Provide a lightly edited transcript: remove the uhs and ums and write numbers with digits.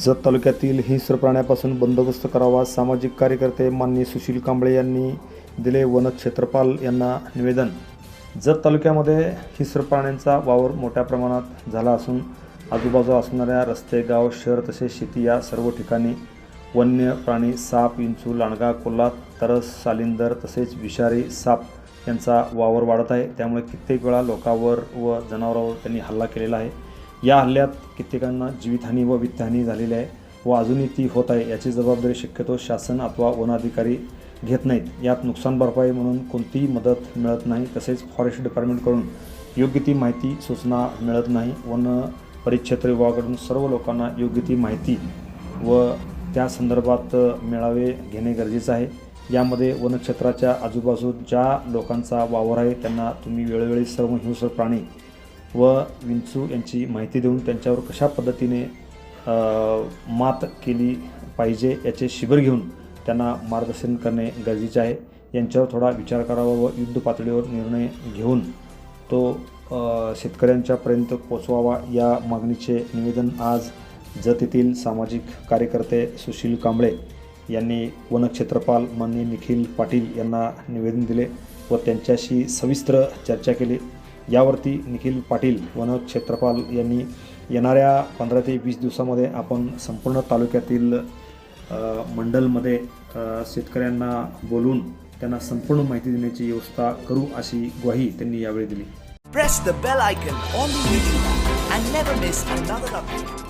जत तालुक्यातील हिंस्र प्राण्यापासून बंदोबस्त करावा, सामाजिक कार्यकर्ते माननीय सुशील कांबळे यांनी दिले वनक्षेत्रपाल यांना निवेदन। जत तालुक्यामध्ये हिंस्र प्राण्यांचा वावर मोठ्या प्रमाणात झाला असून आजूबाजूला असणाऱ्या रस्ते, गाव, शहर तसेच शेती या सर्व ठिकाणी वन्य प्राणी साप, विंचू, लांडगा, कोल्हा, तरस, सालिंदर तसेच विषारी साप यांचा वावर वाढत आहे। त्यामुळे कित्येक वेळा लोकांवर व जनावरांवर त्यांनी हल्ला केलेला आहे। या हल्ल्यात कित्येकांना जीवितहानी व वित्तहानी झालेली आहे व अजूनही ती होत आहे। याची जबाबदारी शक्यतो शासन अथवा वन अधिकारी घेत नाहीत। यात नुकसान भरपाई म्हणून कोणतीही मदत मिळत नाही। तसेच फॉरेस्ट डिपार्टमेंटकडून योग्य ती माहिती सूचना मिळत नाही। वन परिक्षेत्र विभागाकडून सर्व लोकांना योग्य ती माहिती व त्या संदर्भात मेळावे घेणे गरजेचे आहे। यामध्ये वनक्षेत्राच्या आजूबाजू ज्या लोकांचा वावर आहे त्यांना तुम्ही वेळोवेळी सर्व हिंस्र प्राणी व विंचू यांची माहिती देऊन त्यांच्यावर कशा पद्धतीने मात केली पाहिजे याचे शिबिर घेऊन त्यांना मार्गदर्शन करणे गरजेचे आहे। यांच्यावर थोडा विचार करावा व युद्ध पातळीवर निर्णय घेऊन तो शेतकऱ्यांच्यापर्यंत पोचवावा या मागणीचे निवेदन आज जत येथील सामाजिक कार्यकर्ते सुशील कांबळे यांनी वनक्षेत्रपाल माननीय निखिल पाटील यांना निवेदन दिले व त्यांच्याशी सविस्तर चर्चा केली। यावरती निखिल पाटील वनक्षेत्रपाल यांनी येणाऱ्या 15 ते 20 दिवसामध्ये आपण संपूर्ण तालुक्यातील मंडलमध्ये शेतकऱ्यांना बोलून त्यांना संपूर्ण माहिती देण्याची व्यवस्था करू अशी ग्वाही त्यांनी यावेळी दिली। Press the bell icon on the YouTube app and never miss another update.